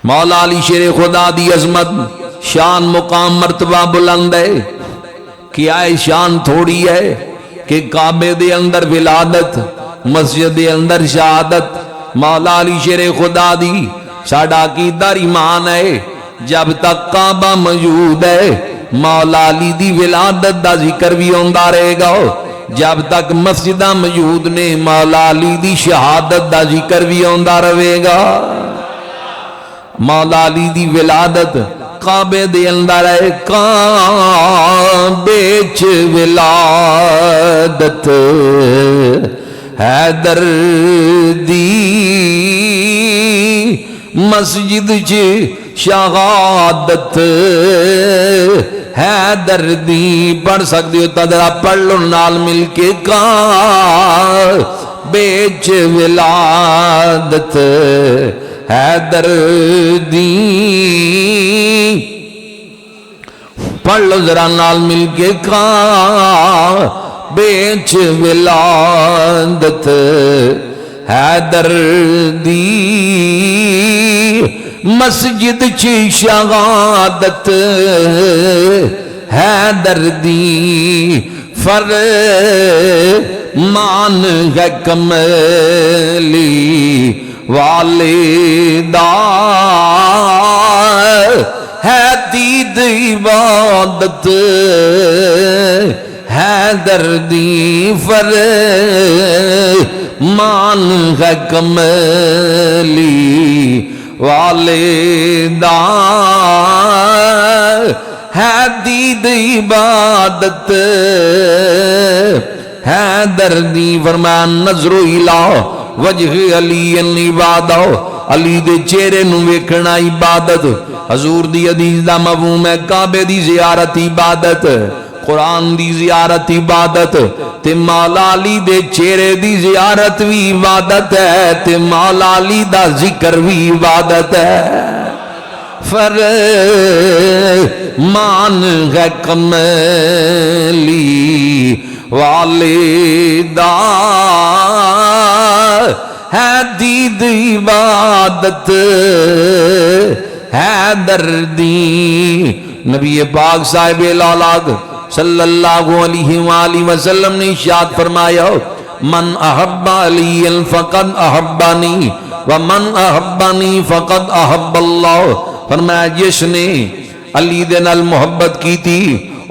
مولا علی شیر خدا دی عظمت شان مقام مرتبہ بلند ہے. کیا ہے شان تھوڑی ہے کہ کعبے دے اندر ولادت، مسجد دے اندر شہادت. مولا علی شیر خدا دی ساڈا عقیدہ ایمان ہے جب تک کعبہ موجود ہے مولا علی دی ولادت دا ذکر بھی ہوندا رہے گا، جب تک مسجدہ موجود نے مولا علی دی شہادت دا ذکر بھی ہوندا رہے گا. مولا علی دی ولادت کعبے دے اندر ہے، کعبے چ ولادت حیدر دی، مسجد چ شہادت حیدر دی. پڑھ سکتے ہو تدرا پڑھ لو نال مل کے، کعبے چ ولادت حیدر دی. پڑھ لو ذرا نال مل کے، کعبے چ ولادت حیدر دی، مسجد چ شہادت حیدر دی. فرمان ہے کملی والدہ ہے دید عبادت حیدر دی. فرمان ہے کملی والدہ ہے دید عبادت حیدر دی. فرمایا نظر الہ وجہ علی عبادہ، علی دے چہرے نو ویکھنا عبادت. حضور دی حدیث دا مفہوم ہے کعبے دی زیارت عبادت، قرآن دی زیارت عبادت، تے مولا علی دے چہرے دی زیارت بھی عبادت ہے، تے مولا علی دا ذکر بھی عبادت ہے. فرمان ہے کملی والدہ ہے دید عبادت حیدر دی. نبی پاک صاحب الاولاد صلی اللہ علیہ وآلہ وسلم نے ارشاد فرمایا من احب علی فقد احبانی ومن احبانی فقد احب اللہ. فرمایا جس نے علی دے نال محبت کی تھی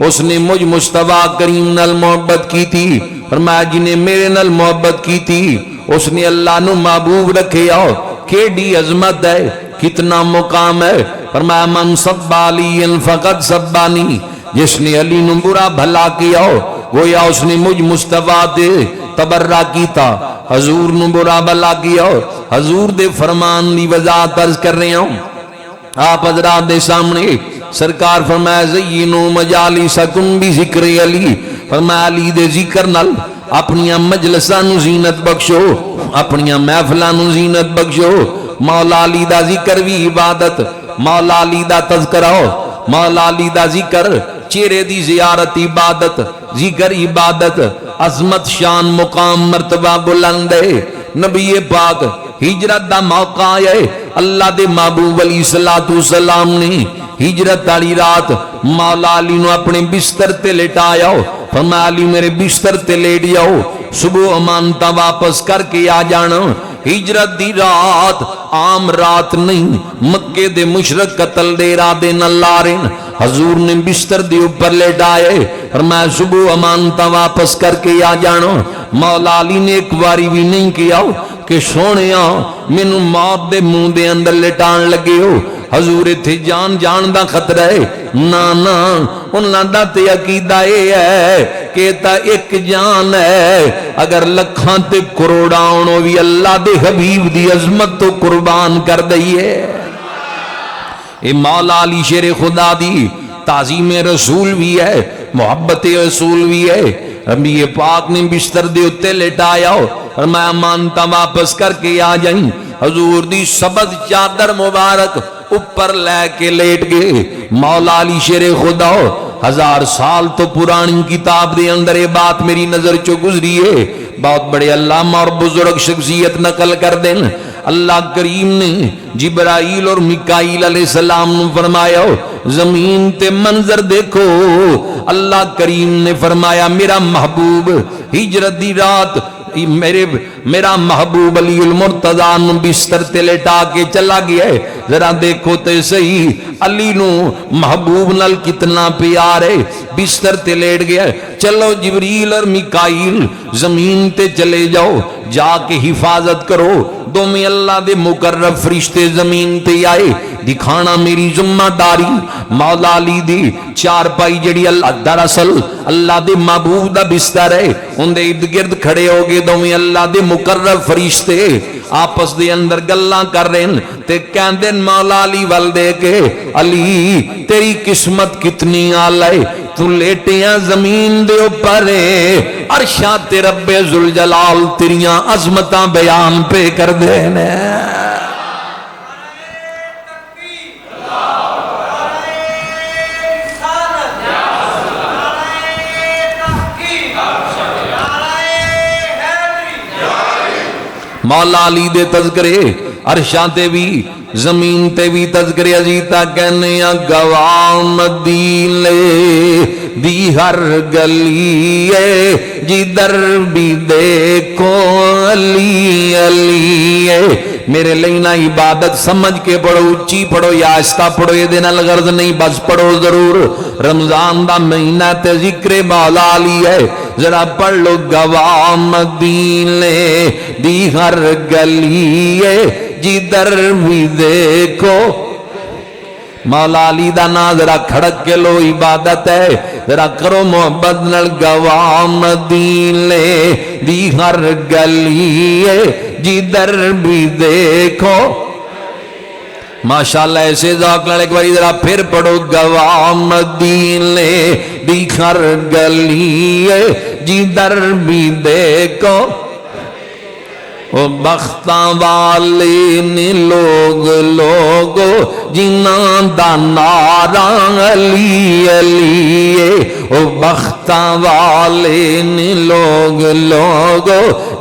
اس نے مجھ مصطفیٰ کریم نال محبت کی تھی. فرمایا جنہیں میرے نال محبت کی تھی اس نے اللہ نو محبوب رکھے. آؤ کیڑی عظمت ہے، کتنا مقام ہے. فرمایا من سب علی فقد سبانی، جس نے علی نو برا بھلا کیا گویا اس نے مجھ مصطفیٰ دے تبرہ کیتا. حضور نو برا بھلا کیا، حضور دے فرمان دی وضاحت عرض کر رہے ہوں آپ حضرات دے سامنے. سرکار فرمایا زینو مجالسکم بذکر علی. فرمایا علی دے ذکر نال اپنیاں مجلساں نو زینت بخشو، اپنیاں محفلاں نو زینت بخشو. مولا علی دا ذکر بھی عبادت، مولا علی دا تذکرہ، مولا علی دا ذکر، چہرے دی زیارت عبادت، ذکر عبادت. عظمت شان مقام مرتبہ بلند ہے. نبی پاک ہجرت دا موقع ہے، اللہ دے محبوب علیہ السلام نے ہجرت والی رات مولا علی نو اپنے بستر تے لٹایا. فرمایا علی میرے بستر تے لیٹ جاؤ، صبح امانتا واپس کر کے آ جانا. ہجرت دی رات عام رات نہیں، مکے دے مشرک قتل دے ارادے نال لارن حضور نے بستر دے اوپر لٹائے. فرمایا صبح امانتا واپس کر کے آ جانا. مولا علی نے ایک باری بھی نہیں کیا کہ سونیا مینوں موت دے منہ دے اندر لٹان لگے ہو. حضور تھے جان جان دا خطرہ ہے، نا انہاں دا تے عقیدہ ہے کہ تا ایک جان ہے، اگر لکھاں تے کروڑاں بھی اللہ دے حبیب دی عظمت تو قربان کر دئیے. اے مولا علی شیر خدا دی تعظیم رسول بھی ہے، محبت رسول بھی ہے. نبی پاک نے بستر دے اتے لٹایا اور میں مانتا واپس کر کے آ جائیں. حضور دی سبز چادر مبارک اوپر لے کے لیٹ گئے. مولا علی شیر خدا 1000 سال تو پرانی کتاب دے اندر یہ بات میری نظر چو گزری ہے. بہت بڑے علامہ اور بزرگ شخصیت نقل کر دیں. اللہ کریم نے جبرائیل اور میکائیل علیہ السلام نے فرمایا زمین تے منظر دیکھو. اللہ کریم نے فرمایا میرا محبوب ہجرت دی رات میرا محبوب علی المرتضی بستر تے لٹا کے چلا گیا ہے. ذرا دیکھو تے صحیح علی نو محبوب نال کتنا پیار ہے. بستر تے لیٹ گیا ہے. چلو جبریل اور میکائیل زمین تے چلے جاؤ, جا کے حفاظت کرو. دو میں اللہ دے مقرب فرشتے زمین تے آئے. دکھانا میری ذمہ داری. مولا علی دی چار پائی جڑی اللہ دراصل اللہ دے محبوب دا بستر ہے, ان دے ارد گرد کھڑے ہو گئے دوویں اللہ دے مقرب فرشتے آپس دے اندر گلاں کر رہے ہیں. تے کہندے مولا علی ول دے کے علی تیری قسمت کتنی اعلی, تو لیٹیاں زمین دے اوپر عرشاں تے رب ذوالجلال تیریاں عظمتاں بیان پہ کر دے نے. مولا علی دے تذکرے عرشاں تے بھی زمین تے بھی تذکرے عزیزہ کہنے گواہ مدینے دی ہر گلی ہے جدھر بھی دیکھو علی علی ہے. میرے لینا عبادت سمجھ کے پڑھو, اچھی پڑھو یا آہستہ پڑھو, یہ دن الغرض نہیں, بس پڑھو ضرور. رمضان دا مہینہ تے ذکر مولا علی ہے, ذرا پڑھ لو گواہ مدینے دی ہر گلی ہے جدھر بھی دیکھو. مولا علی دا نا ذرا کھڑک کے لو, عبادت ہے, ذرا کرو محبت نال. گواہ مدینے دی ہر گلی ہے جدھر بھی دیکھو. ماشاءاللہ ایسے ذوق لڑے ایک باری ذرا پھر پڑھو گواہ مدینے دی ہر گلی ہے جدھر بھی دیکھو. او بختاں والے نے لوگ جنہاں دا نعرہ علی علی ہے. او بختاں والے نے لوگ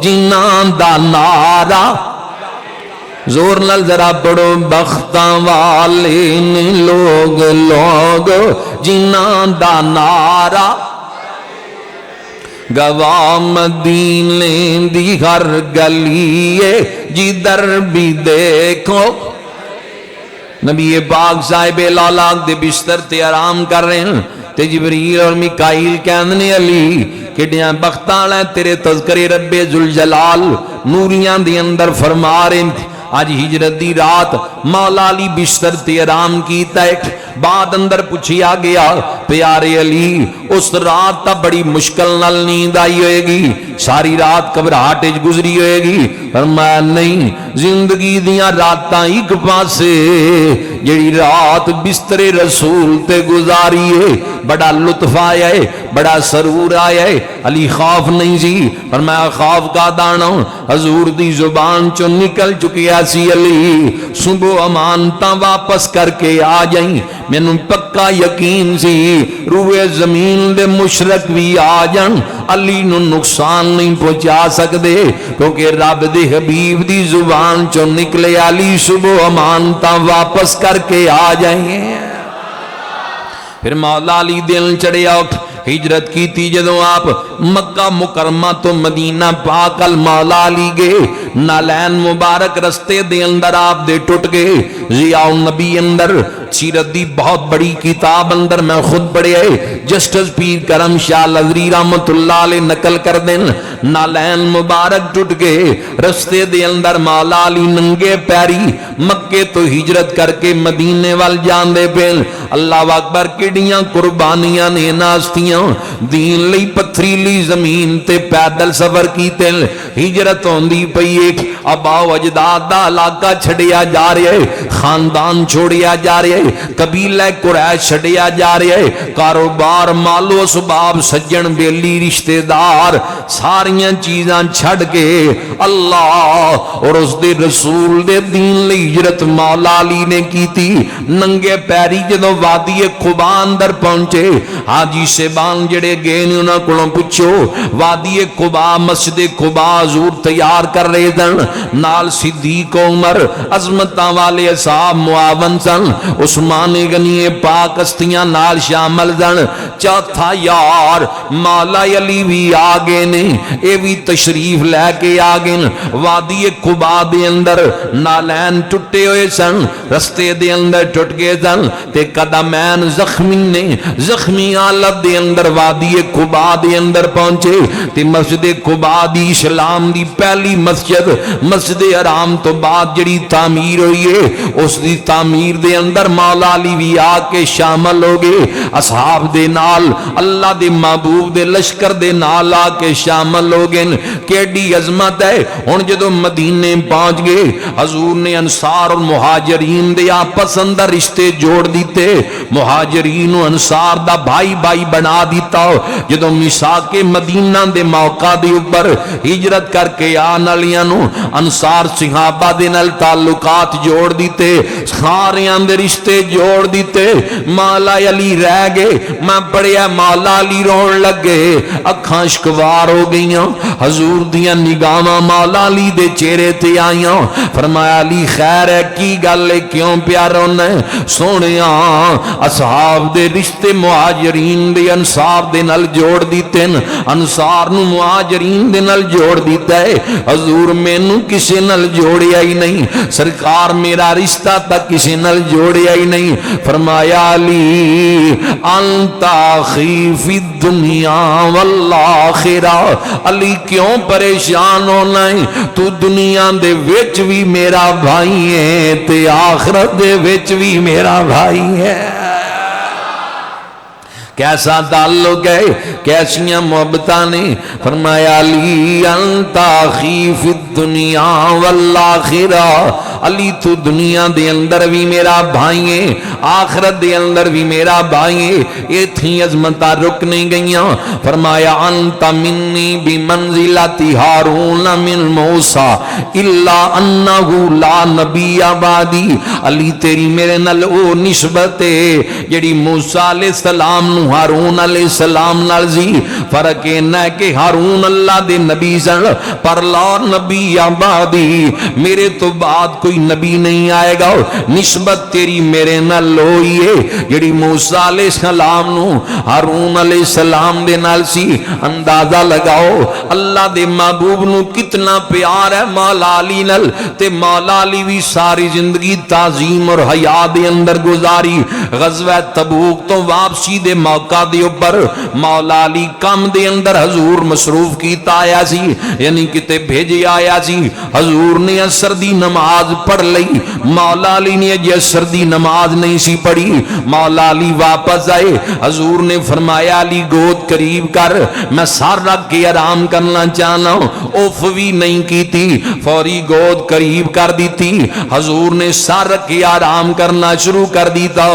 جنہاں دا نعرہ, زور نال ذرا پڑھو بختاں والے نے لوگ جنہاں دا نعرہ. گواہ مدینے دی ہر گلی ہے جدھر بھی دیکھو. نبی پاک صاحب لالاک دے بستر تے آرام کر رہے ہیں تے جبریل اور میکائیل کہندے علی کڈیاں بختاں والا تیرے تذکرے رب ذوالجلال نوریاں دے اندر فرما رہے ہیں. آج ہجرت دی رات مولا علی بستر تے آرام کیتا ہے. بعد اندر پوچھیا گیا پیارے علی اس رات تا بڑی مشکل نال نیند آئی ہوئے گی, ساری رات گھبراہٹ وچ گزری ہوئے گی. فرمایا نہیں, زندگی دیاں راتاں ایک پاسے جڑی رات بستر رسول تے گزاری ہے بڑا لطف آیا ہے, بڑا سرور آیا ہے. علی خوف نہیں سی. فرمایا خوف کا دانا حضور دی زبان چو نکل چکی سی. علی صبح امانتاں واپس کر کے آ جائیں, مینوں پکا یقین سی روئے زمین دے مشرک بھی آ جان علی نو نقصان نہیں پہنچا سکدے, کیونکہ رب دے حبیب دی زبان چو نکلے علی صبح امانتاں واپس کر کے آ جائیں. پھر مولا علی دل چڑھیا, ہجرت کی تھی جدوں آپ مکہ مکرمہ تو مدینہ پاک مولا علی گئے. نالین مبارک رستے دے اندر آپ دے ٹوٹ گئے. ضیاء النبی اندر سیرت دی بہت بڑی کتاب اندر میں خود پڑھے جسٹس پیر کرم شاہ لذری رحمت اللہ علیہ نقل کر دیں. نالین مبارک ٹوٹ گئے رستے دے اندر مولا علی ننگے پیری مکے تو ہجرت کر کے مدینے وال جان دے پہ. اللہ اکبر کیڑیاں قربانیاں نے ناستیاں دین لئی پتھریلی زمین تے پیدل سفر کیتے. ہجرت ہوندی پئی ابا و اجداد دا علاقہ چھڑیا جا رہا ہے, خاندان چھوڑیا جا رہا ہے, قبیلہ قریش چھڑیا جا رہا ہے, کاروبار یار مالو اسباب سجن بیلی رشتے دار ساریاں چیزاں چھڑ کے اللہ اور اس دے رسول دے دین لئی ہجرت مولا علی نے کی تھی. ننگے پیری جدو وادی قبا اندر پہنچے حاجی صاحبان جڑے گئے نے انہاں کولوں پوچھو وادی قبا مسجد قبا حضور تیار کر رہے دن نال صدیق عمر عظمتاں والے اصحاب معاون سن عثمان غنی پاک ہستیاں نال شامل سن. چوتھا یار مولا علی بھی آگے نے اے بھی تشریف لے کے آگے وادی قبا دے اندر نالین ٹٹے ہوئے سن رستے دے اندر ٹٹ گئے سن تے قدمین زخمی نے زخمی حالت دے اندر وادی قبا دے اندر پہنچے تے مسجد قبا دی اسلام دی پہلی مسجد حرام تو بعد جڑی تعمیر ہوئی ہے اس دی تعمیر دے اندر مولا علی بھی آ کے شامل ہو گئے اصحاب دے نال اللہ دے محبوب دے لشکر دے نال آ کے شامل ہو گئے. کیڑی عظمت ہے. ہن جدوں مدینے پہنچ گئے حضور نے انصار اور مہاجرین دے آپس اندر رشتے جوڑ دیتے مہاجرین و انصار دا بھائی بھائی بنا دیتا. جدوں میثاق مدینہ دے موقع دے اوپر ہجرت کر کے آن والیاں نو انصار صحابہ دے نال تعلقات جوڑ دیتے ساریاں دے رشتے جوڑ دیتے. مولا علی رہ گئے. میں پڑھیا مولا علی رون لگے اکھاں اشکوار ہو گئیاں حضور دیاں نگاہاں مولا علی دے چہرے تے آئیاں. فرمایا علی خیر ہے کی گل ہے کیوں پیار رونا ہے؟ سونیا اصحاب دے رشتے مہاجرین دے انصار دے نال جوڑ دیتے انصار نو مہاجرین دے نال جوڑ دیتا ہے. حضور مینوں کسے نال جوڑیا ہی نہیں سرکار میرا رشتہ تک کسے نال جوڑیا ہی نہیں. فرمایا علی انت اخی فی الدنیا والآخرہ. علی کیوں پریشان ہونا ہے تو دنیا دے وچ بھی میرا بھائی ہے تے آخرت دے وچ بھی میرا بھائی ہے. کیسا تعلق ہے کیسیاں محبتاں نے. فرمایا علی انت اخی فی الدنیا والآخرہ. علی تو دنیا دے اندر بھی میرا بھائی ہے آخرت دے اندر بھی میرا بھائی ہے. یہ تھی عظمتاں رک نہیں گئیاں. فرمایا انت منی بمنزلۃ ہارون من موسیٰ الا انہ لا نبی بعدی. علی تیری میرے نال او نسبت ہے جڑی موسیٰ علیہ السلام نو ہارون علیہ السلام نال سی. فرق یہ ہے کہ ہارون اللہ دے نبی سن پر لا نبی بعدی میرے تو بعد کوئی نبی نہیں آئے گا. نسبت تیری میرے نال ہوئی ہے جڑی موسیٰ علیہ السلام نو ہارون علیہ السلام دے نال سی. اندازہ لگاؤ اللہ دے محبوب نو کتنا پیار ہے مولا علی نال. تے مولا علی بھی ساری زندگی تعظیم اور حیا دے اندر گزاری. غزوہ تبوک تو واپسی دے موقع دے اوپر مولا علی کام دے اندر حضور مصروف کیتا آیا سی یعنی کتے بھیجے آیا سی. حضور نے عصر دی نماز پڑھ لئی. مولا علی نے یہ عصر دی نماز نہیں سی پڑھی. مولا علی واپس آئے. حضور نے فرمایا علی گود قریب کر میں سر رکھ کے آرام کرنا چاہنا ہوں. اوف بھی نہیں کی تھی فوری گود قریب کر دی تھی. حضور نے سر رکھ کے آرام کرنا شروع کر دیتا.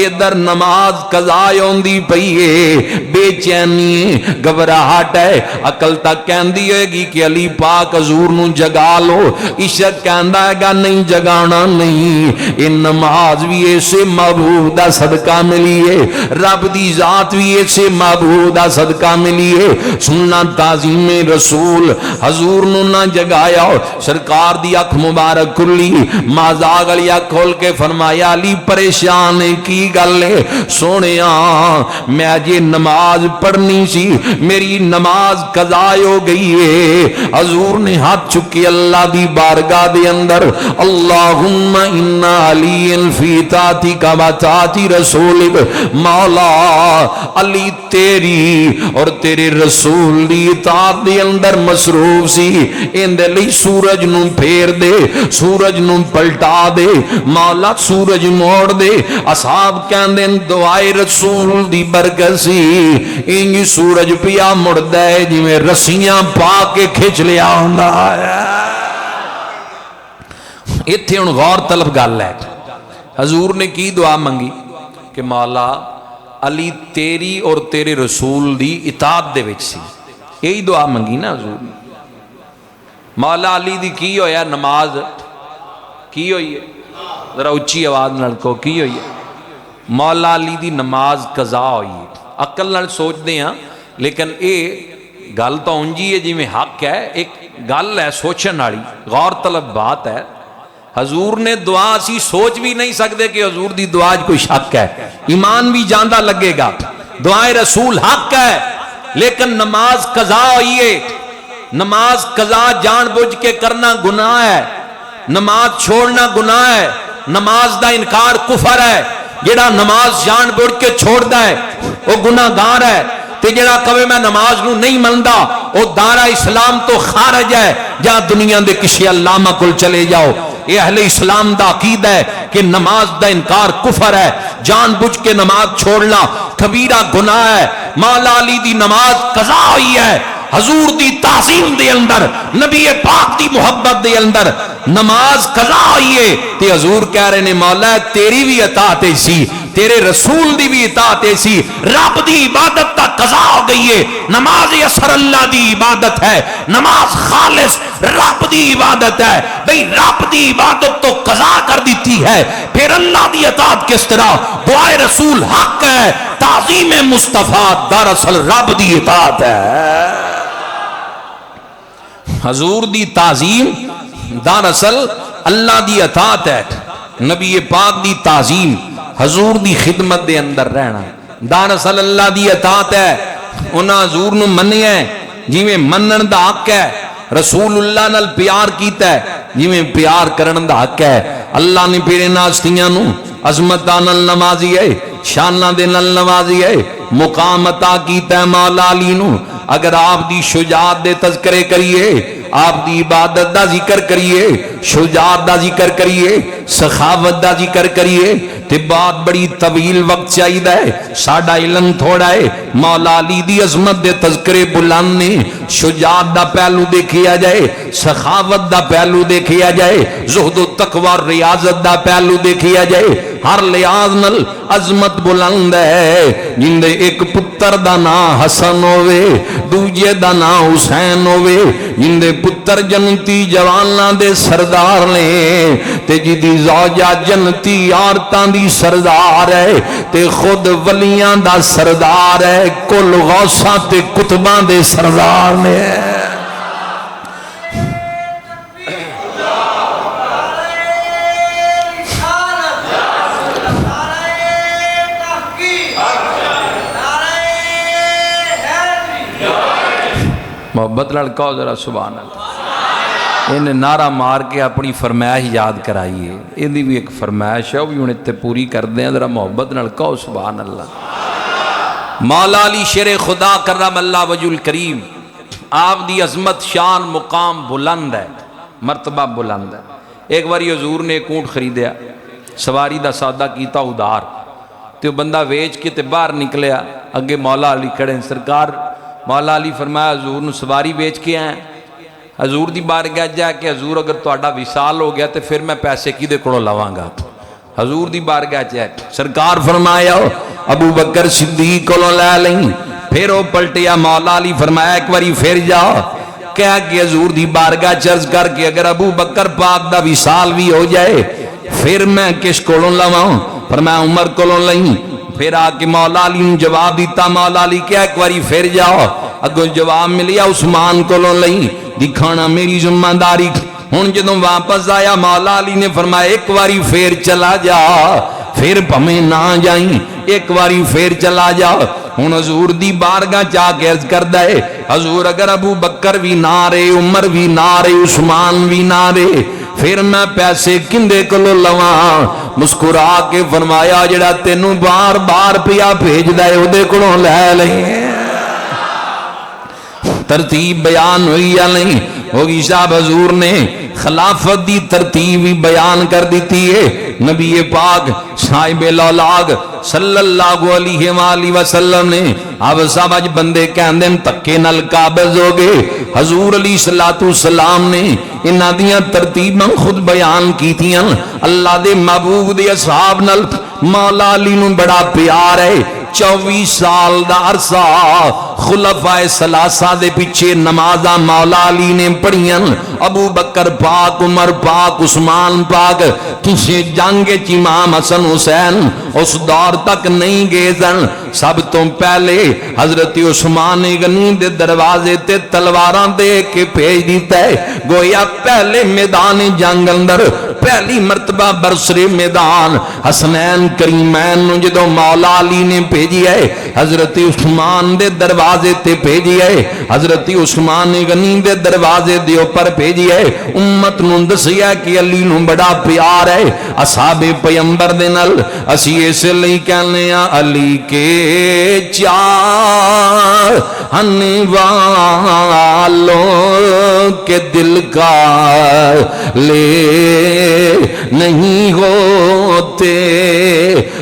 ادھر نماز قضا ہوندی پئی ہے بے چینی گھبراہٹ ہے. عقل تک کہندی ہوئے گی کہ علی پاک حضور نو جگا لو. عشق کہندا ہے گا نہیں جگانا نہیں. ان نماز بھی ایسے محبوب دا صدقہ ملی ہے رب دی ذات بھی ایسے محبوب دا صدقہ ملی ہے. سننا تعظیم رسول حضور نو نہ جگایا. سرکار دی اکھ مبارک کھلی مازاغ علی اکھ کھول کے فرمایا علی پریشان کی گل ہے؟ سونیا میں یہ نماز پڑھنی سی میری نماز قضا ہو گئی ہے. حضور نے ہاتھ چکی اللہ دی بارگاہ دے اندر اللہم ان علی فی طاعتک و طاعت رسولک. مولا علی تیری اور تیرے رسول دی اطاعت دے اندر مصروف سی. اندے لئی سورج نو پھیر دے سورج نو پلٹا دے مولا سورج موڑ دے. اصحاب کہندے دعائے رسول دی برکت سی انج سورج پیا مڑدا ہے جویں رسیاں پا کے کھچ لیا ہوندا ہے. ایتھے ہن غور طلب گل ہے. حضور نے کی دعا منگی کہ مولا علی تیری اور تیرے رسول دی اطاعت دے وچ سی، یہی دعا منگی نا حضور نے۔ مولا علی دی کی ہویا نماز کی ہوئی ہے، ذرا اچھی آواز نال کو کی ہوئی ہے؟ مولا علی دی نماز قضا ہوئی ہے۔ عقل نال سوچ دے ہاں، لیکن اے گل تو اونجی ہے جی میں حق ہے، ایک گل ہے سوچن والی، غور طلب بات ہے۔ حضور نے دعا اسی سوچ بھی نہیں سکتے کہ حضور دی دعا کوئی شک ہے، ایمان بھی جاندہ لگے گا، دعائے رسول حق ہے، لیکن نماز قضا ہوئی ہے۔ نماز قضا جان بوجھ کے کرنا گناہ ہے، نماز چھوڑنا گناہ ہے، نماز دا انکار کفر ہے۔ جڑا نماز جان بوجھ کے چھوڑدا ہے وہ گناہ گار ہے، تے جڑا کہے میں نماز نو نہیں مندا وہ دارا اسلام تو خارج ہے۔ جہاں دنیا دے کسی علامہ کل چلے جاؤ، یہ اہل اسلام دا عقیدہ ہے کہ نماز دا انکار کفر ہے، جان بوجھ کے نماز چھوڑنا کبیرہ گناہ ہے۔ مولا علی دی نماز قضا ہوئی ہے، حضور دی تعظیم دے اندر، نبی پاک دی محبت دے اندر نماز قضا ہوئی ہے، تے حضور کہہ رہے نے مولا تیری بھی اطاعت سی، تیرے رسول دی بھی اطاعت سی، رب دی عبادت تا قضا ہو گئی ہے۔ نماز اثر اللہ دی عبادت ہے، نماز خالص رب دی عبادت ہے۔ بھئی رب دی عبادت تو قضا کر دیتی ہے، پھر اللہ دی اطاعت کس طرح؟ دعائے رسول حق ہے، تعظیم مصطفیٰ دراصل رب دی اطاعت ہے۔ حضور دی تعظیم دراصل اللہ دی اطاعت ہے، نبی پاک دی تعظیم حضور دی خدمت دے اندر رہنا دراصل اللہ دی اطاعت ہے۔ انہاں حضور نو منیا ہے جی میں منن دا حق ہے، رسول اللہ نال پیار کیتا ہے جی میں پیار کرن دا حق ہے۔ اللہ نے پیرے ناشتیاں نو عظمتاں نال نوازی ہے، شاناں دے نال نوازی ہے، مقام عطا کیتا ہے مولا علی نو۔ اگر آپ دی شجاعت دے تذکرے کریے، آپ دی عبادت دا ذکر کریے، شجاعت دا ذکر کریے، سخاوت دا ذکر کریے، تے بات بڑی طویل وقت چاہیے ہے، ساڈا علم تھوڑا ہے۔ مولا علی دی عظمت دے تذکرے بلند نے، شجاعت دا پہلو دیکھیا جائے، سخاوت دا پہلو دیکھیا جائے، زہد و تقوی ریاضت دا پہلو دیکھیا جائے، ہر لحاظ نال عظمت بلند ہے۔ جن دے ایک پتر دا نام حسن ہوئے، دوجے دا نام حسین ہوئے، جن دے پتر جنتی جواناں دے سردار نے، تے جی دی زوجہ جنتی عورتاں دی سردار ہے، تے خود ولیاں دا سردار ہے، کل غوثاں تے کتباں دے سردار نے۔ محبت لڑکا ذرا سبحان اللہ۔ انہیں نعرہ مار کے اپنی فرمائش یاد کرائیے، یہ بھی ایک فرمائش ہے، وہ بھی انہیں تے پوری کر دیں، ذرا محبت لڑکا سبحان اللہ۔ مولا علی شیر خدا کرم اللہ وجہ الکریم، آپ دی عظمت شان مقام بلند ہے، مرتبہ بلند ہے۔ ایک باری حضور نے ایک اونٹ خریدیا، سواری دا سادہ کیتا ادھار، تو بندہ ویچ کے تے باہر نکلیا، اگے مولا علی کھڑے ہیں، سرکار مولا علی فرمایا حضور نے سواری بیچ کے آئے۔ حضور دی بارگاہ جا کہ حضور اگر تہاڈا وصال ہو گیا تو پھر میں پیسے کدے کولوں لواں گا۔ حضور دی بارگاہ جا سرکار فرمایا ابو بکر صدیق کولوں لے لیں، پھر وہ پلٹیا۔ مولا علی فرمایا ایک باری پھر جا، کہہ کہ حضور دی بارگاہ چرز کر کے اگر ابو بکر پاک دا وصال بھی ہو جائے پھر میں کس کولوں لواں؟ فرمایا عمر کولوں لیں۔ پھر آ کے مولا علی نے جواب دیتا، مولا علی کیا ایک باری پھر جاؤ، اگوں جواب ملیا عثمان کولوں لئی، دکھانا میری ذمہ داری۔ ہن جدوں واپس آیا مولا علی نے فرمایا ایک باری پھر چلا جا، پھر بھمیں نہ جائیں، ایک باری پھر چلا جا۔ ہن حضور دی بارگاہ جا کے عرض کردا ہے حضور اگر ابو بکر بھی نہ رہے، عمر بھی نہ رہے، عثمان بھی نہ رہے، پھر میں پیسے کندے کولوں لواں؟ مسکرا کے فرمایا جڑا تینوں بار بار پیا بھیجدا ہے اودے کولوں لے لیں۔ ترتیب بیان ہوئی یا نہیں ہوگی؟ صاحب حضور نے خلافت دی ترتیب بھی بیان کر دیتی ہے۔ نبی پاک صاحب الاولاق صلی اللہ علیہ وآلہ وسلم نے اب صاحب اج بندے کہندے تکے نال قابض ہو گئے، حضور علیہ الصلوۃ والسلام نے انہاں دیاں ترتیباں خود بیان کیتیاں۔ اللہ دے محبوب دے اصحاب نال مولا علی نو بڑا پیار ہے، 24 سال دا عرصہ خلفائے ثلاثہ دے پیچھے نمازاں مولا علی نے پڑھیاں، ابو بکر پاک، عمر پاک، عثمان پاک کسی جنگ چ امام حسن حسین اس دور تک نہیں گئے سن۔ سب تو پہلے حضرت عثمان غنی دے دروازے تے تلواراں دے کے بھیج دیتا ہے، گویا پہلے میدان جنگ اندر پہلی مرتبہ برسر میدان حسنین کریمین نو جدو مولا علی نے بھیجی ہے، حضرت عثمان دے دروازے تے بھیجی ہے، حضرت عثمان غنی دے دروازے دے اوپر بھیجی ہے، امت نو دسیا کہ علی نو بڑا پیار ہے، اصحاب پیغمبر دے نال اسی اس لئی کہنے ہیں علی کے چاہنے والوں کے دل کا لے نہیں ہوتے،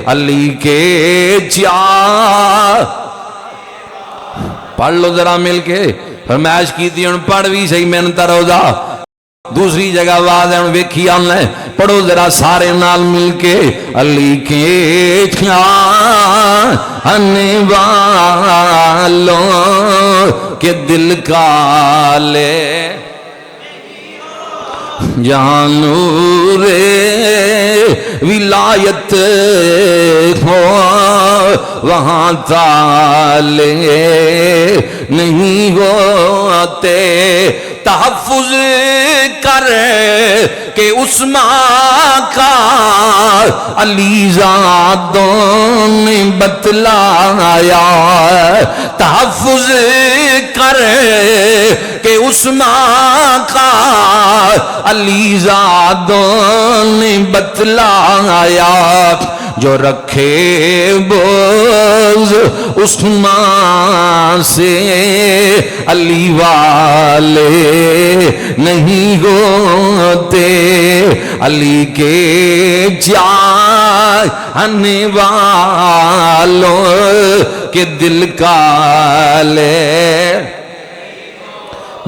علی کے چاہ پڑھ لو ذرا مل کے، فرمائش کی تھی ان پڑھ بھی صحیح محنت روزہ، دوسری جگہ واضح ان ویکھی آن لیں، پڑھو ذرا سارے نال مل کے، علی کے چاہنے والوں کے دل کا لے جہاں نور ولایت ہو وہاں تالے نہیں ہوتے، تحفظ کر کہ عثمان کا علی زادوں نے بتلایا، تحفظ کر کہ عثمان کا علی زادوں نے بتلایا، جو رکھے بوز عثمان سے علی والے نہیں ہوتے، علی کے چاہنے والوں کے دل کا لے۔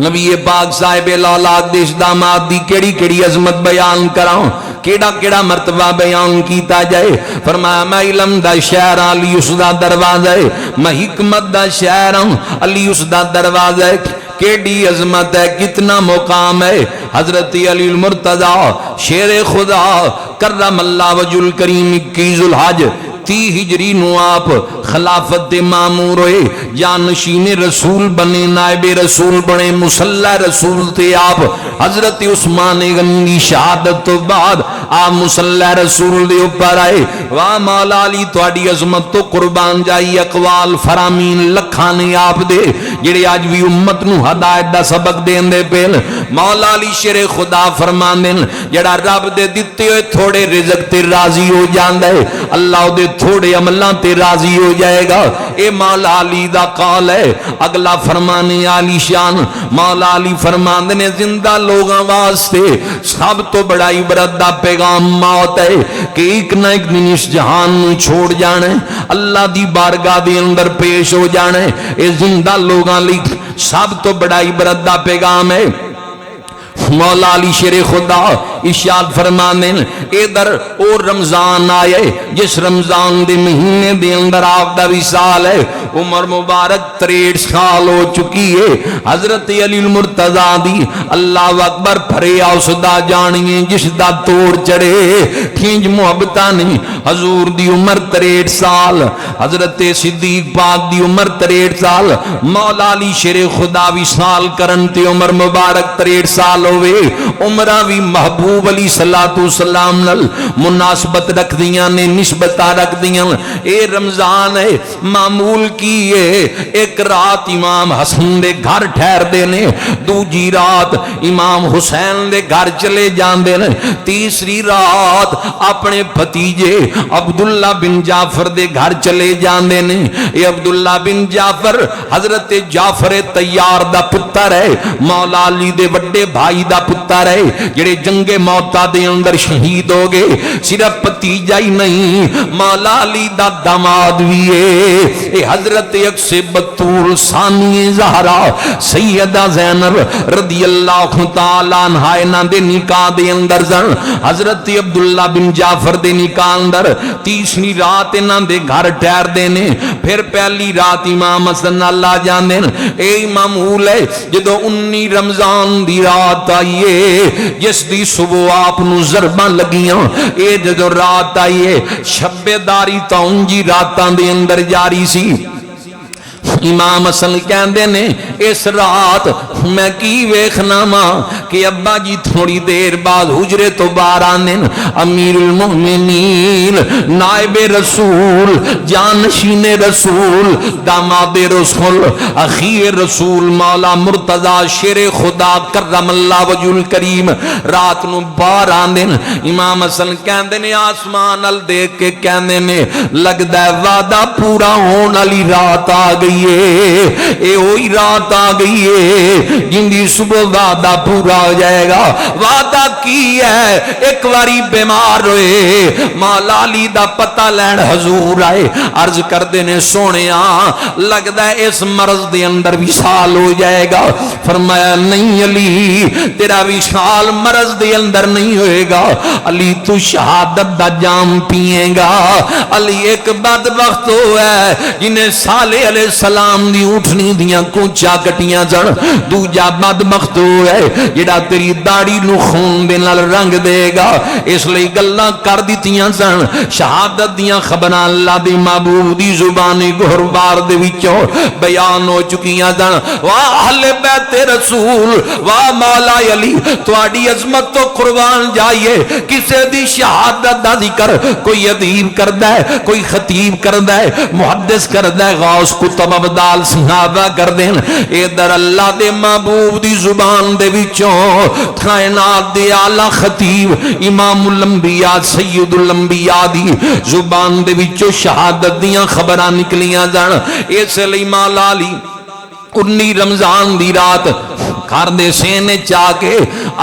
نبی پاک صاحب اولاد دیش داماد دی کیڑی کیڑی عظمت بیان کراؤں، کیڑا کیڑا مرتبہ بیان کیتا جائے، فرمایا میں علم دا شہر علی اس دا دروازہ ہے، میں حکمت دا شہر ہوں علی اس دا دروازہ ہے، کیڑی عظمت ہے، کتنا مقام ہے، حضرت علی المرتضی شیر خدا کرم اللہ وجہ الکریم 21 ذوالحج 30 ہجری نو آپ خلافت مامور ہوئے، جانشین رسول بنے، نائب رسول بنے، مسلح رسول تھے آپ، حضرت عثمان غنی شہادت تو بعد آپ مسلح رسول دے اوپر آئے، واہ مولا علی تواڈی عظمت تو قربان جائی، اقوال فرامین لکھانے آپ دے جڑے آج بھی امت نو ہدایت دا سبق دین دے پہل، مولا علی شیر خدا فرمان دین جڑا رب دے دیتے ہوئے تھوڑے رزق تے راضی ہو جاندہ ہے، اللہ دے تھوڑے عملان تے راضی ہو جائے گا، اے مولا علی دا قول ہے۔ اگلا فرمانے علی شان مولا علی فرمان دینے زندہ لوگاں واسطے سب تو بڑا عبرت دا پیغام موت ہے کہ ایک نہ ایک دن اس جہان نو چھوڑ جانے، اللہ دی بارگاہ دے اندر پیش ہو جانے، اے زندہ لوگاں لی سب تو بڑا عبرت دا پیغام ہے۔ مولا علی شیر خدا ارشاد فرمانے ادھر اور رمضان آئے جس رمضان دے مہینے دے اندر آپ دا وصال ہے، عمر مبارک 63 سال ہو چکی ہے، حضرت علی المرتضی دی اللہ اکبر پھرے اس دا جانیے جس دا توڑ چڑے کھینج محبتہ نہیں، حضور دی عمر 63 سال، حضرت صدیق پاک دی عمر 63 سال، مولا علی شیر خدا وصال کرن تے عمر مبارک 63 سال ہوئے، عمرہ بھی محبوب علی صلی اللہ علیہ وسلم نل مناسبت رکھ دیاں نے، نسبتہ رکھ دیاں، اے رمضان ہے معمول کی ہے، ایک رات امام حسن دے گھر ٹھہر دینے، دوجی رات امام حسین دے گھر چلے جان دینے، تیسری رات اپنے بھتیجے عبداللہ بن جعفر دے گھر چلے جان دینے، اے عبداللہ بن جعفر حضرت جعفر طیار دا پتر ہے، مولا علی دے بڑے بھائی دا پتر ہے، جڑے جنگ موتا دے اندر شہید ہو گئے. صرف بھتیجا ہی نہیں مولا علی دا داماد بھی ہے. اے حضرت اکس بطول ثانی زہرا سیدہ زینب رضی اللہ تعالی عنہا انہاں دے نکاح دے اندر زن حضرت عبداللہ بن جعفر دے نکاح اندر تیسری رات انہاں دے گھر ٹھہر دینے. پھر پہلی رات امام حسن اللہ جاندے اے معمول ہے جدو 19 رمضان دی رات آئیے جس دی صبح آپ نو ضرباں لگیاں. اے جدو رات آئیے شب داری تاؤں جی راتاں دے اندر جاری سی. امام حسن کہندے نے اس رات میں کی ویکھنا ماں کہ ابا جی تھوڑی دیر بعد حجرے تو باہر آنے امیر المؤمنین نائب رسول جانشین رسول داماد رسول اخیر رسول مولا مرتضی شیر خدا کرم اللہ وجہ الکریم رات نو باہر آنے. امام حسن کہندے نے آسمان ال دیکھ کے کہندے نے لگدا ہے وعدہ پورا ہون والی رات آ گئی. اے ہوئی رات آ گئی ہے جن دی صبح وعدہ پورا ہو جائے گا. وعدہ کی ہے ایک واری بیمار ہوئے مولا علی دا پتہ لین حضور آئے عرض کردے نے سونیا لگدا ہے اس مرض دے اندر وصال ہو جائے گا. فرمایا نہیں علی تیرا وصال مرض دے اندر نہیں ہوئے گا. علی تو شہادت دا جام پیئے گا. علی ایک بدبخت ہوا ہے جنہیں صالح علیہ السلام دی اٹھنی دیاں کونچا کٹیاں جن. دوجا بدبخت ہوا ہے جڑا تیری داڑھی نو خون دے نال رنگ دے گا. اس لئے گلاں کر دیتیاں جن شہادت دیاں خبراں اللہ دی محبوب دی زبانی گہربار دے وچوں بیان ہو چکیاں جن. واہ اہل بیت رسول واہ مولا علی تواڈی عظمت تو قربان جائیے. کسے دی شہادت دا ذکر کوئی ادیب کردا ہے کوئی خطیب کردا ہے محدث کردا ہے غوث کتب ابدال صحابہ کر دین. ادھر اللہ دے محبوب دی زبان دے وچوں کائنات دے اعلی خطیب امام الانبیاء سید الانبیاء دی زبان دے وچوں شہادت دیاں خبراں نکلیاں جان. اس لیے مولا علی 19 رمضان دی رات گھر دے سینے چاہ کے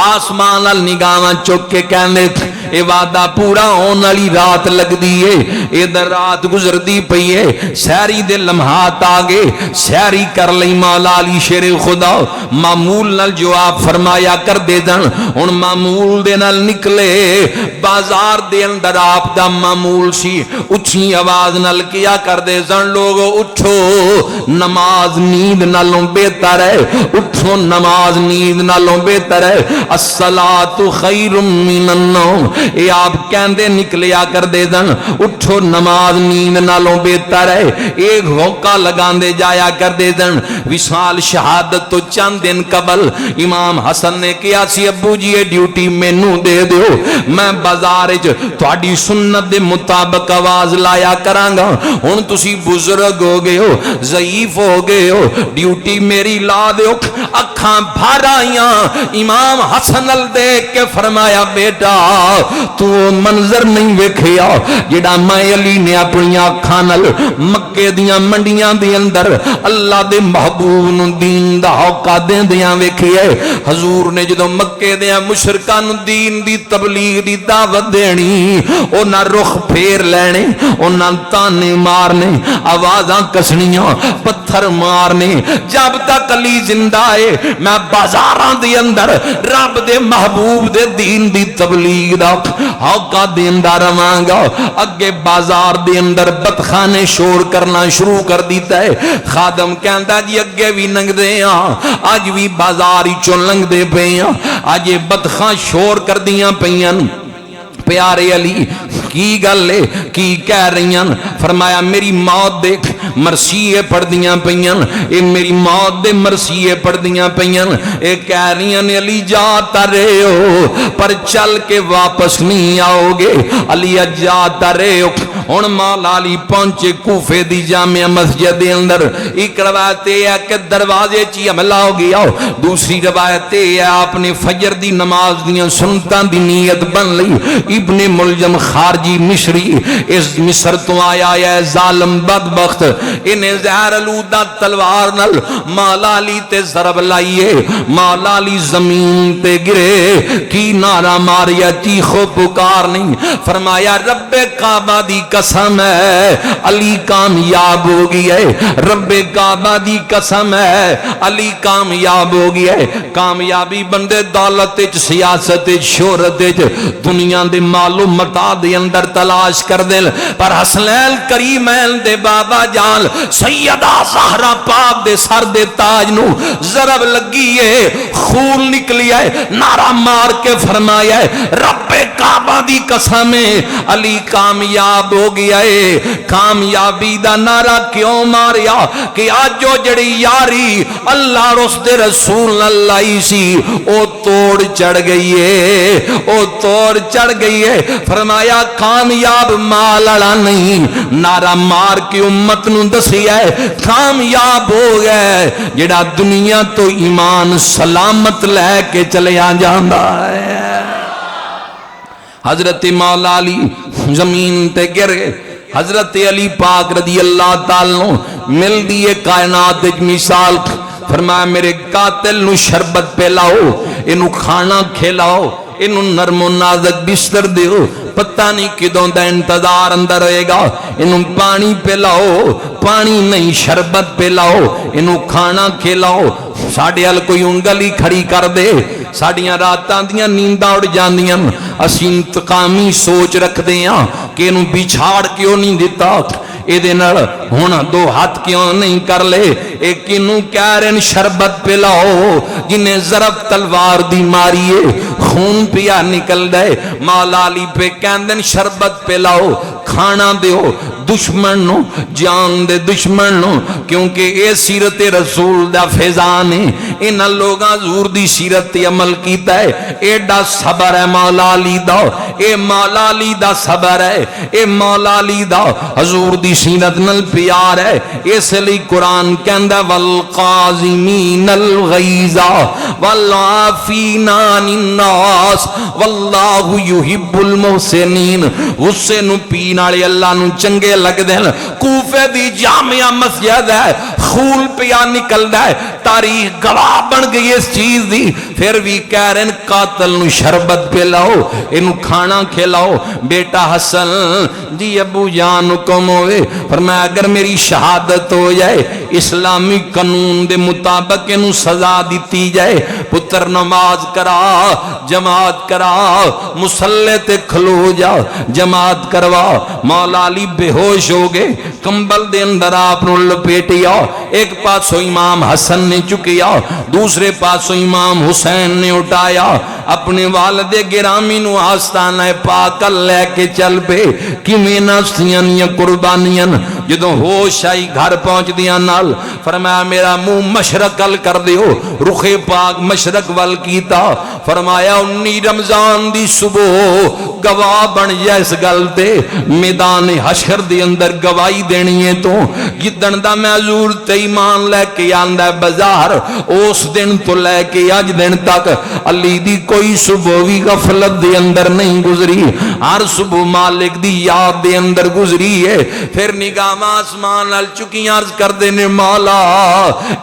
آسمان ال نگاہاں چک کے کہندے اے وعدہ پورا ہون والی رات لگ دیئے. ادھر رات گزر دی پئی ہے سحری دے لمحات آگے سحری کر لئی مولا علی شیر خدا معمول نال جواب فرمایا کر دے دن. ان معمول دے نال نکلے بازار دے اندر آپ دا معمول سی اچھی آواز نال کیا کر دے دن لوگو اٹھو نماز نیند نالوں بہتر ہے. اٹھو نماز نیند نالوں بہتر ہے. الصلاۃ خیر من النوم. اے آپ کہندے نکلیا کر دے دن اٹھو نماز نیند نالوں بہتر ہے. ایک ہوکا لگاندے جایا کر دے دن. وصال شہادت تو چند دن قبل امام حسن نے کیا سی ابو جی یہ ڈیوٹی مینوں دے دیو میں بازار وچ تہاڈی سنت دے مطابق آواز لایا کراں گا. ہن تسی بزرگ ہو گئے ہو ضعیف ہو گئے ہو ڈیوٹی میری لا دیو. اکھاں بھر آئیاں امام حسن ال دیکھ کے فرمایا بیٹا تو منظر نہیں ویکھیا جڑا میں علی نے اپنی اکھاں نال مکے دیاں منڈیاں دے اندر اللہ دے محبوب نو دین دا ہوکا دیندیاں ویکھیا. حضور نے جدوں مکے دیاں مشرکاں نو دین دی تبلیغ دی دعوت دینی انہاں رخ پھیر لینے انہاں تانے مارنے آوازاں کسنیاں پتھر مارنے. جب تک علی زندہ ہے میں بازاراں دے اندر رب دے محبوب دے دین دی تبلیغ دا ہوکا دیندا رہاں گا. اگے بازار دے اندر بدخانے شور کرنا شروع کر دیتا ہے. خادم کہندا جی اگے بھی لنگ دے ہاں اج بھی بازار چوں لنگ دے پے ہاں اج بدخاں شور کر دیاں پیاں. پیارے علی کی گل ہے کی کہہ رہی ہیں؟ فرمایا میری موت دیکھ مرثیے پڑھ دیاں پیاں. اے میری موت دے مرثیے پڑھ دیاں پیاں. اے کہہ رہی ہیں علی جاتا رہے ہو پر چل کے واپس نہیں آؤ گے. علی جاتا رہے ہو. ہن مولا علی پہنچے کوفے دی جامع مسجد دے اندر. ایک روایت ہے کہ دروازے چ حملہ ہو گیا. دوسری روایت ہے آپ نے فجر دی نماز دیاں سنتاں دی نیت بن لئی. ابن ملجم خارجی مصری اس مصر تو آیا ہے ظالم بدبخت انہیں زہر آلودہ تلوار نال مولا علی تے ضرب لائیے، مولا علی زمین تے گرے، کی نعرہ ماریا، چیخو پکار نہیں، فرمایا رب کعبہ دی قسم ہے علی کامیاب ہو گیا ہے، رب کعبہ دی قسم ہے علی کامیاب ہو گیا ہے۔ کامیابی بندے دولت سیاست شہرت دنیا دے مال و متاع دے اندر تلاش کر دے، پر حسنین کریمین دے بابا جان سیدہ زہرا پاک دے سر دے تاج نو ضرب لگی ہے، خون نکلی ہے، نعرہ مار کے فرمایا ہے رب کعبہ دی قسم ہے علی کامیاب ہو گیا ہے۔ کامیابی دا نعرہ کیوں ماریا کہ آج جو جڑی یاری اللہ اور اس دے رسول اللہ سی او توڑ چڑھ گئی ہے، او توڑ چڑھ گئی ہے۔ فرمایا کامیاب مال اڑا نہیں، نعرہ مار کی امت نو دسیا ہے کامیاب ہو گئے جڑا دنیا تو ایمان سلامت لے کے چلیا جاندا ہے۔ حضرت مولا علی زمین تے گر گئے، حضرت علی پاک رضی اللہ تعالیٰ مل دیئے کائنات ایک مثال، فرمایا میرے قاتل نو شربت پلاؤ، انو کھانا کھلاؤ، انو نرم و نازک بستر دیو، پتہ نہیں کدوں دا انتظار اندر رہے گا، انو پانی پلاؤ، پانی نہیں شربت پلاؤ، انو کھانا کھلاؤ۔ ساڑھے حل کوئی انگلی کھڑی کر دے، ساڑھیاں راتاں دیاں نیندہ اڑ جاندیاں، اسی انتقامی سوچ رکھ دیاں کہ انو بچھاڑ کیوں نہیں دیتا، اے دے نڑ ہونا دو ہاتھ کیوں نہیں کر لے، ایک انو کہرن شربت پلاؤ، جنہیں ضرب تلوار دی ماریے خون پیا نکل دے، مولا علی پہ کہندن شربت پلاؤ، کھانا دیو، دشمن نو جان دے دشمن نو، کیونکہ اے سیرت رسول دا فیضان ہے، ان لوگاں حضور دی سیرت عمل کیتا ہے، اے دا صبر ہے مولا علی دا، اے مولا علی دا صبر ہے، اے مولا علی دا حضور دی سیرت نل پیار ہے۔ اس لئے قرآن کہندہ والقاظمین الغیظ والعافین عن الناس واللہ یحب المحسنین، غصے نو پینالے اللہ نو چنگے لگ دیں۔ کوفے دی جامعہ مسجد ہے، خون پیا نکل دے، تاریخ گواہ بن گئی اس چیز دی، پھر بھی کہہ رہے ہیں قاتل نو شربت پلاؤ، انو کھانا کھلاؤ۔ بیٹا حسن جی ابو جان حکم ہوئے، فرمایا اگر میری شہادت ہو جائے اسلامی قانون دے مطابق انو سزا دیتی جائے، پتر نماز کرا، جماعت کرا، مسلح تے کھلو جا، جماعت کروا۔ مولا علی بے ہوش ہو گئے، کمبل دے اندر آپ نو لپیٹیا، ایک پاسو امام حسن نے چکیا، دوسرے پاسو امام حسین نے اٹھایا، اپنے والد گرامی نو آستانہ پاکل لے کے چل پے، کی مینستیاں یا قربانیاں، جدوں ہوش آئی گھر پہنچ دیا نال، فرمایا میرا منہ مشرق ال کر دیو، رخ پاک مشرق وال کیتا، فرمایا 19 رمضان دی صبح گواہ بن جائے اس گلتے، میدان حشر دے اندر گواہی دینی ہے تو جدن دا میں حضور تے ایمان لے کے آندہ بازار، اس دن تو لے کے آج دن تک علی دی کوئی صبح بھی غفلت دے اندر نہیں گزری، ہر صبح مالک دی یاد دے اندر گزری ہے۔ پھر نگاہ آسمان نال چکی عرض کر دینے مولا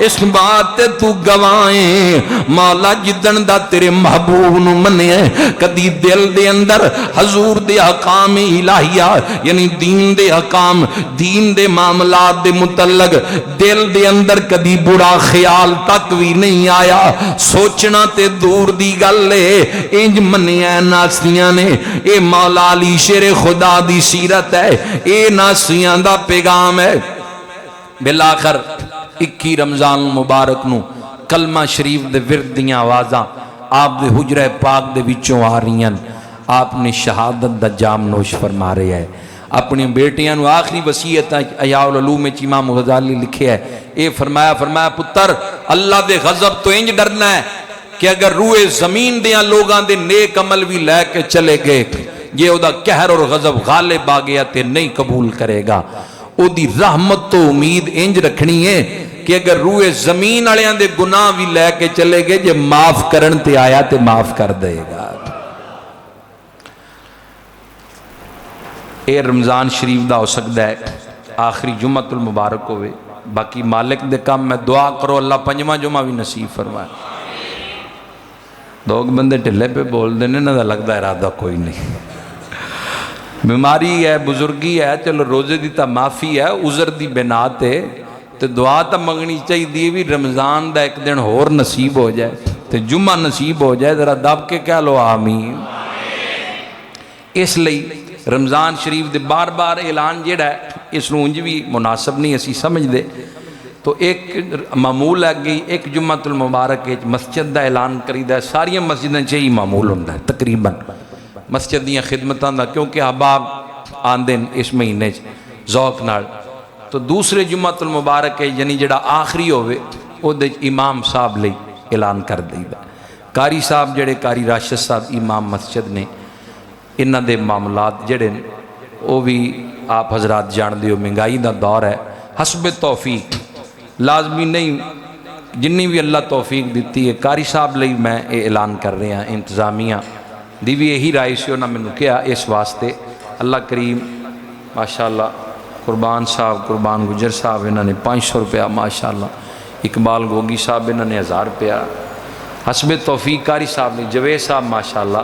اس بات تے تو گواہیں، مولا جدن دا تیرے محبوب نو منے ہیں، کدی دل دے اندر حضور دے حکام الہیہ یعنی دین دے حکام، دین دے معاملات دے متعلق دل دے اندر کدی برا خیال تک بھی نہیں آیا، سوچنا تے دور دی گل ہے، انج منیا ناسیاں نے، اے مولا علی شیر خدا دی سیرت ہے، اے ناسیاں دا پیغام ہے۔ بلاخر 21 رمضان مبارک نو کلمہ شریف دے ورد دیاں آوازاں آپ دے حجرہ پاک دے وچوں آ رہی ہیں، آپ نے شہادت دا جام نوش فرما رہے ہیں، اپنی بیٹیاں نو آخری وصیت احیاء العلوم میں امام غزالی لکھے ہے، اے فرمایا پتر اللہ دے غضب تو انج ڈرنا ہے کہ اگر روح زمین دیاں لوگاں دے نیک عمل بھی لے کے چلے گئے، یہ او دا قہر اور غضب غالب آ گیا تے نہیں قبول کرے گا، او دی رحمت تو امید انج رکھنی ہے کہ اگر روح زمین آلیاں دے گناہ بھی لے کے چلے گئے جے معاف کرن تے آیا تے معاف کر دے گا۔ اے رمضان شریف دا ہو سکتا ہے آخری جمعۃ المبارک ہوئے، باقی مالک دے کام میں دعا کرو اللہ پنجواں جمعہ بھی نصیب فرمائے۔ دو بندے ٹھلے پہ بول دینے نہ لگتا ارادہ کوئی نہیں، بیماری ہے بزرگی ہے، چلو روزے دی تا معافی ہے، عذر دی بنا تے دعا تا منگنی چاہیے بھی رمضان دا ایک دن ہور نصیب ہو جائے تے جمعہ نصیب ہو جائے، ذرا دب کے کہہ لو آمین۔ اس لئی رمضان شریف دے بار بار اعلان جڑا ہے اس نوں انج بھی مناسب نہیں اسی سمجھ دے، تو ایک معمول ہے گئی ایک جمعۃ المبارک مسجد دا اعلان کریدا ہے، ساری مسجداں چ ہی معمول ہوندا ہے تقریباً مسجد دیاں خدمتاں دا، کیونکہ احباب آندے اس مہینے ذوق نال۔ تو دوسرے جمعۃ المبارک یعنی جڑا آخری ہوئے او دے امام صاحب لئی اعلان کر دیدا، قاری صاحب جڑے قاری راشد صاحب امام مسجد نے، انہاں دے معاملات جڑے وہ بھی آپ حضرات جان دیو، مہنگائی دا دور ہے، حسب توفیق لازمی نہیں، جنی بھی اللہ توفیق دیتی ہے قاری صاحب لئی میں یہ اعلان کر رہے ہیں، انتظامیہ دی بھی یہی رائے سے انہوں نے میں کیا اس واسطے اللہ کریم ماشاءاللہ قربان صاحب قربان گجر صاحب انہوں نے 500 روپیہ ماشاءاللہ، اقبال گوگی صاحب انہوں نے 1000 روپیہ، حسب توفیق قاری صاحب نے، جوید صاحب ماشاءاللہ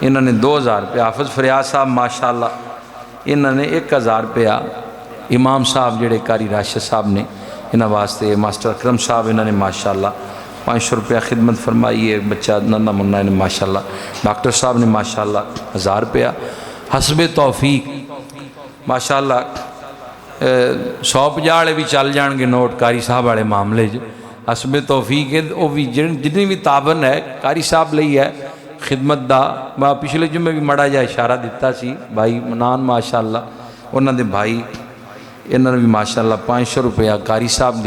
انہوں نے 2000 روپیہ، حافظ فریاد صاحب ماشاءاللہ انہوں نے 1000 روپیہ، امام صاحب جڑے قاری راشد صاحب نے انہوں واسطے، ماسٹر اکرم صاحب انہوں نے ماشاءاللہ 500 روپیہ خدمت فرمائی ہے، بچہ نندا منا نے ماشاءاللہ، ڈاکٹر صاحب نے ماشاءاللہ 1000 روپیہ، حسب توفیق ماشاءاللہ 150 والے بھی چل جان گے نوٹ قاری صاحب والے معاملے حسب توفیق ہے، وہ بھی جتنی بھی تعاون ہے قاری صاحب لئی ہے خدمت دا، میں پچھلے جمعے بھی مڑا جا اشارہ دیتا سی بھائی منان ماشاءاللہ انہوں دے بھائی انہوں نے بھی ماشاءاللہ 500 روپیہ قاری صاحب دی